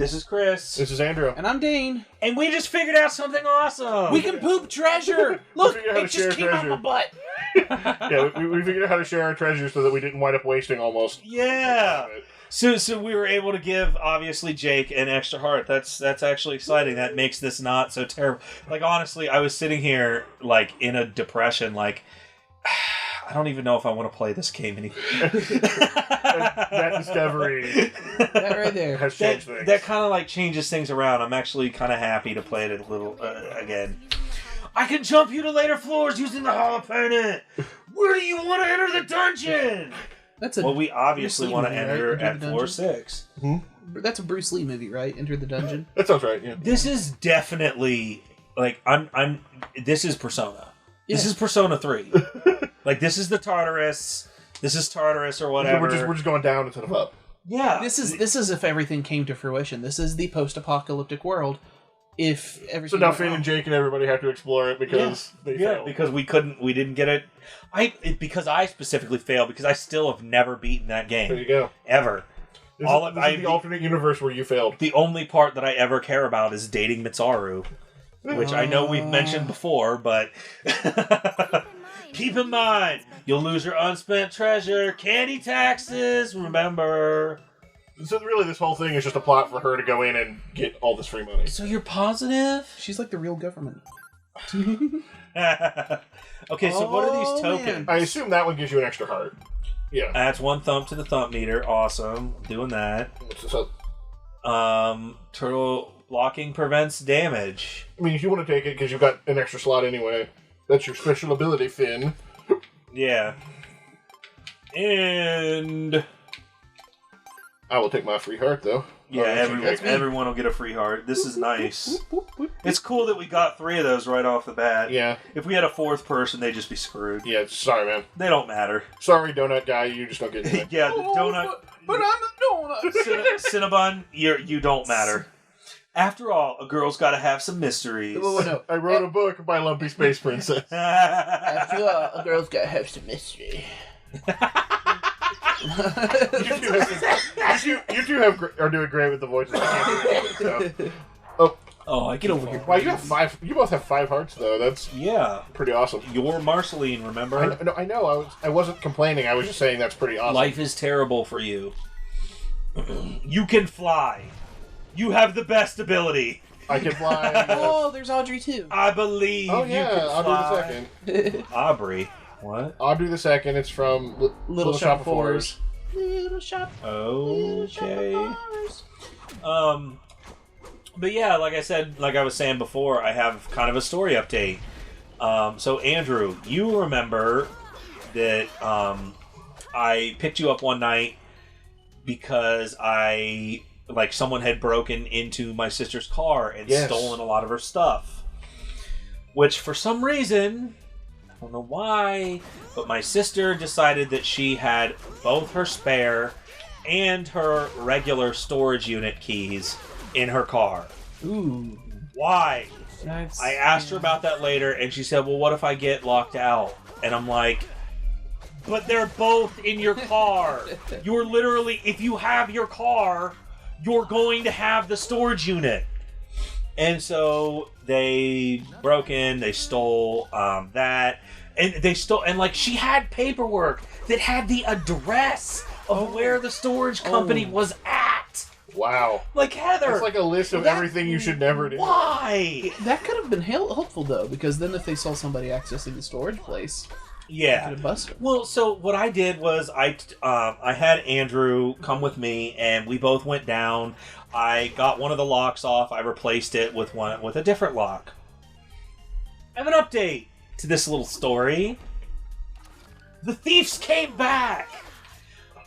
This is Chris. This is Andrew. And I'm Dane. And we just figured out something awesome. We can poop treasure. Look, it just came out my butt. Yeah, we figured out how to share our treasure so that we didn't wind up wasting almost. Yeah. So we were able to give, obviously, Jake an extra heart. That's actually exciting. That makes this not so terrible. Like, honestly, I was sitting here, like, in a depression, like, I don't even know if I want to play this game anymore. that discovery that right there has changed things. That kind of, like, changes things around. I'm actually kind of happy to play it a little, again. I can jump you to later floors using the Hall of Pennant. Where do you want to enter the dungeon? Well, we obviously want to enter at floor 6. Mm-hmm. That's a Bruce Lee movie, right? Enter the Dungeon. That sounds right. Yeah. This is definitely like This is Persona. Yeah. This is Persona 3. Like this is the Tartarus. This is Tartarus or whatever. We're just going down instead of up. Yeah. This is if everything came to fruition. This is the post-apocalyptic world. If everything. So now Finn and Jake and everybody have to explore it because they failed. Because we didn't get it. Because I specifically failed because I still have never beaten that game. There you go. Ever. This is the alternate universe where you failed. The only part that I ever care about is dating Mitsaru, which I know we've mentioned before, but keep in mind, you'll lose your unspent treasure, candy taxes, remember. So really this whole thing is just a plot for her to go in and get all this free money. So you're positive? She's like the real government. Okay, so what are these tokens? Man. I assume that one gives you an extra heart. Yeah. That's 1 thump to the thump meter. Awesome. Doing that. What's this up? Turtle blocking prevents damage. I mean, if you want to take it, because you've got an extra slot anyway. That's your special ability, Finn. Yeah. And I will take my free heart, though. Yeah, everyone will get a free heart. This is nice. It's cool that we got 3 of those right off the bat. Yeah. If we had a 4th person, they'd just be screwed. Yeah, sorry, man. They don't matter. Sorry, donut guy, you just don't get anything. Yeah, the donut. But I'm a donut. Cinnabon, you don't matter. After all, a girl's got to have some mysteries. No. I wrote a book by Lumpy Space Princess. After all, a girl's got to have some mystery. you two are doing great with the voices. I get over here. Wow, you have 5. You both have 5 hearts, though. That's pretty awesome. You're Marceline, remember? I know. I wasn't complaining. I was just saying that's pretty awesome. Life is terrible for you. You can fly. You have the best ability. I can fly. Oh, there's Audrey too. I believe. Oh yeah, you can Audrey the Second. Aubrey. What? Audrey the Second. It's from Little Shop of Horrors. Little Shop. Okay. But yeah, like I said, like I was saying before, I have kind of a story update. So Andrew, you remember that I picked you up one night because someone had broken into my sister's car and stolen a lot of her stuff. Which for some reason, I don't know why, but my sister decided that she had both her spare and her regular storage unit keys in her car. Ooh. Why? I asked her about that later, and she said, well, what if I get locked out? And I'm like, but they're both in your car. You're literally, if you have your car, you're going to have the storage unit. And so they broke in, they stole that, and they stole, and she had paperwork that had the address of where the storage company was at. Wow. Heather. It's like a list of everything you should never do. Why? That could have been helpful, though, because then if they saw somebody accessing the storage place, yeah. could have busted. Well, so what I did was I had Andrew come with me, and we both went down. I got one of the locks off. I replaced it with a different lock. I have an update to this little story. The thieves came back.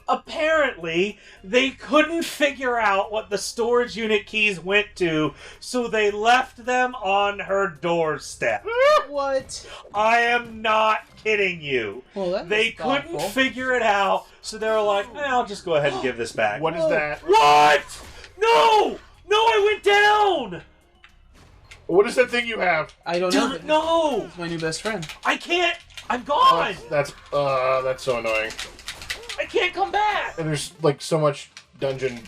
Apparently, they couldn't figure out what the storage unit keys went to, so they left them on her doorstep. What? I am not kidding you. Well, they couldn't figure it out, so they were like, I'll just go ahead and give this back. What is that? What? No! No, I went down! What is that thing you have? I don't know. No! It's my new best friend. I can't! I'm gone! That's so annoying. I can't come back! And there's so much dungeon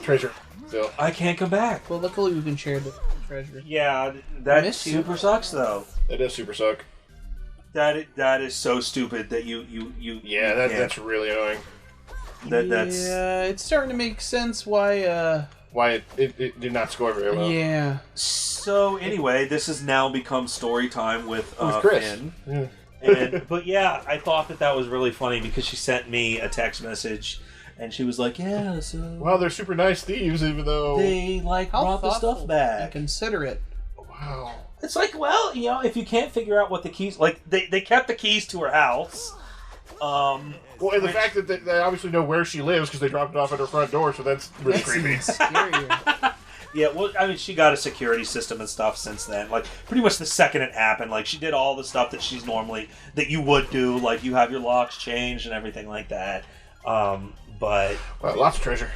treasure. So I can't come back. Well, luckily we can share the treasure. Yeah, I that miss you. super sucks though. it does super suck. That is so stupid that you Yeah, that's really annoying. That's Yeah, it's starting to make sense why. Why it did not score very well. Yeah. so. Anyway, this has now become story time with Chris. Finn. Yeah. But yeah, I thought that was really funny because she sent me a text message and she was like, "Yeah, so Wow, they're super nice thieves, even though they like How brought the thoughtful stuff and back." considerate. wow. It's like, well, if you can't figure out what the keys, like they kept the keys to her house. Well, and the fact that they obviously know where she lives because they dropped it off at her front door, so that's really creepy. Scarier. Yeah, well, I mean, she got a security system and stuff since then. Like, pretty much the second it happened, like, she did all the stuff that that you would do. Like, you have your locks changed and everything like that. But Wow, lots of treasure.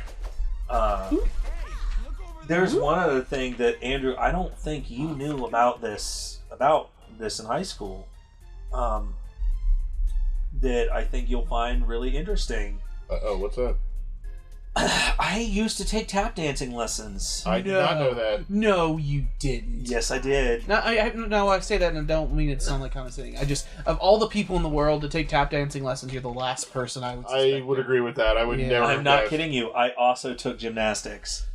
there's one other thing that, Andrew, I don't think you knew about this in high school. That I think you'll find really interesting. Oh, what's that? I used to take tap dancing lessons. I did not know that. No, you didn't. Yes, I did. No, I say that and I don't mean it to sound like condescending. I just, of all the people in the world to take tap dancing lessons, you're the last person I would suspect. I would agree with that. I would Yeah. never. I'm not guess. kidding you. I also took gymnastics.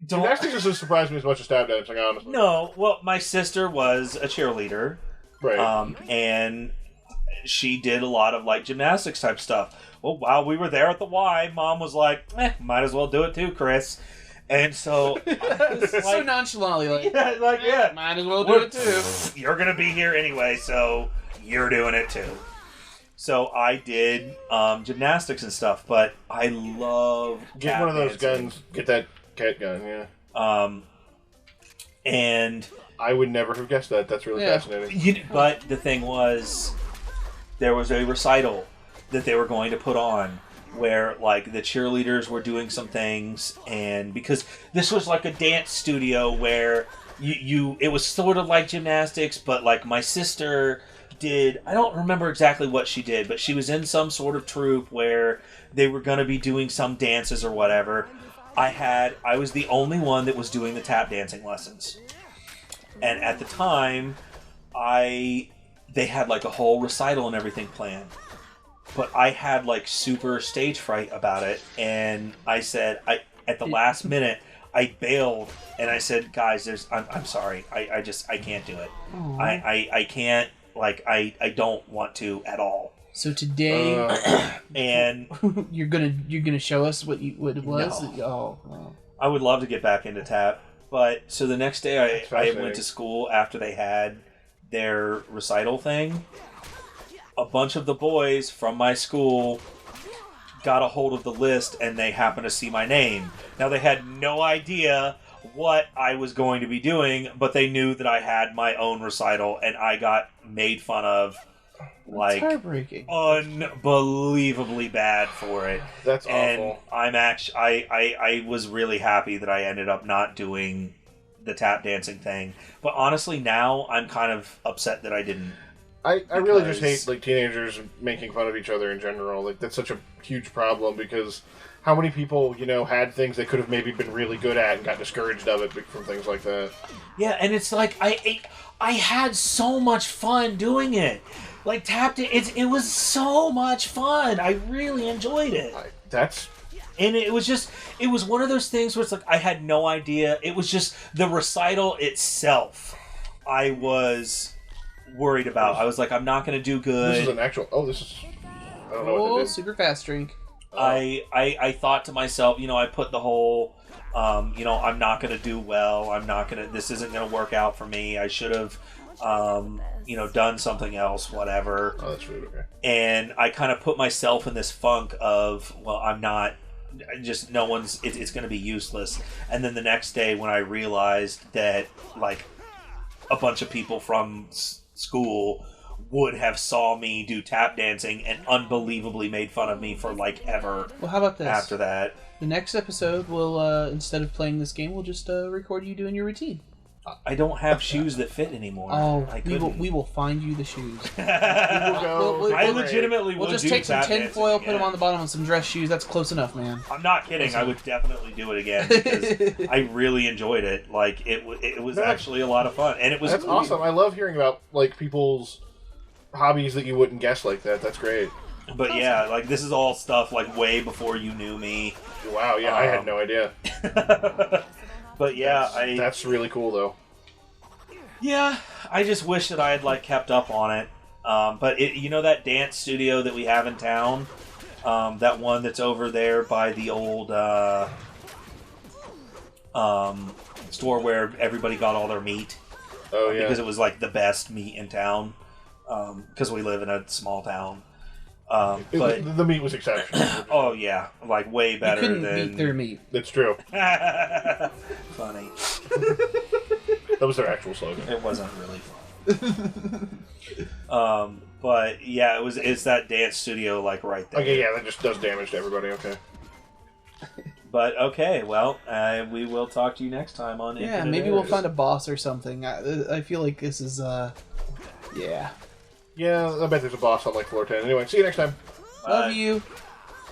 Gymnastics doesn't surprise me as much as tap dancing, honestly. No, well, my sister was a cheerleader, Right. and she did a lot of like gymnastics type stuff. Well, while we were there at the Y, Mom was like, might as well do it too, Chris. And so, I was So like, nonchalantly, like, yeah, might as well do it too. You're gonna be here anyway, so you're doing it too. So I did gymnastics and stuff, but I love Get tap one of those dancing. guns. Get that cat gun, yeah. And I would never have guessed that. That's really Yeah. fascinating. but the thing was, there was a recital that they were going to put on where like the cheerleaders were doing some things, and because this was like a dance studio where it was sort of like gymnastics, but like my sister did, I don't remember exactly what she did, but she was in some sort of troupe where they were going to be doing some dances or whatever. I was the only one that was doing the tap dancing lessons. And at the time, they had like a whole recital and everything planned. But I had like super stage fright about it, and I said, at the last minute, I bailed, and I said, guys, I'm sorry, I can't do it. I can't, like, I don't want to at all. So today, And you're gonna show us what it was. No. Oh, well. I would love to get back into tap, but so the next day I fascinating. went to school after they had their recital thing. A bunch of the boys from my school got a hold of the list, and they happened to see my name. Now, they had no idea what I was going to be doing, but they knew that I had my own recital, and I got made fun of like It's heartbreaking. unbelievably bad for it. That's And awful. I'm actually, I was really happy that I ended up not doing the tap dancing thing. But honestly, now I'm kind of upset that I didn't. I really just because- hate like teenagers making fun of each other in general. Like that's such a huge problem because how many people had things they could have maybe been really good at and got discouraged of it from things like that. Yeah, and it's like I had so much fun doing it. Like it was so much fun. I really enjoyed it. And it was one of those things where it's like I had no idea. It was just the recital itself. I was worried about. I was like, I'm not going to do good. This is an actual. I don't know what it is. Super fast drink. I thought to myself, I put the whole, I'm not going to do well. This isn't going to work out for me. I should have, done something else, whatever. Oh, that's rude. Okay. And I kind of put myself in this funk of, well, I'm not, just no one's, it's going to be useless. And then the next day when I realized that, like, a bunch of people from school would have saw me do tap dancing and unbelievably made fun of me for like ever. Well, how about this? After that, The next episode, we'll instead of playing this game, we'll just record you doing your routine. I don't have shoes that fit anymore. Oh, I we will find you the shoes. I legitimately We'll would just do take some tap tin dancing foil, put them again. on the bottom of some dress shoes. That's close enough, man. I'm not kidding. I would definitely do it again because I really enjoyed it. Like it was actually a lot of fun, and it was. That's awesome. I love hearing about like people's hobbies that you wouldn't guess like that. That's great. But yeah, like this is all stuff like way before you knew me. Wow. Yeah, I had no idea. But yeah, that's really cool though. Yeah, I just wish that I had like kept up on it. But you know that dance studio that we have in town, that one that's over there by the old store where everybody got all their meat. Oh yeah, because it was like the best meat in town. Because we live in a small town. But the meat was exceptional. Oh yeah, like way better you couldn't than beat their meat. That's true. Funny. That was their actual slogan. It wasn't really fun. But yeah, it's that dance studio like right there. Okay, yeah, that just does damage to everybody. Okay. But okay, well, we will talk to you next time on. Yeah, Infinite maybe we'll Errors. find a boss or something. I feel like this is yeah. Yeah, I bet there's a boss on like floor 10. Anyway, see you next time. Love you.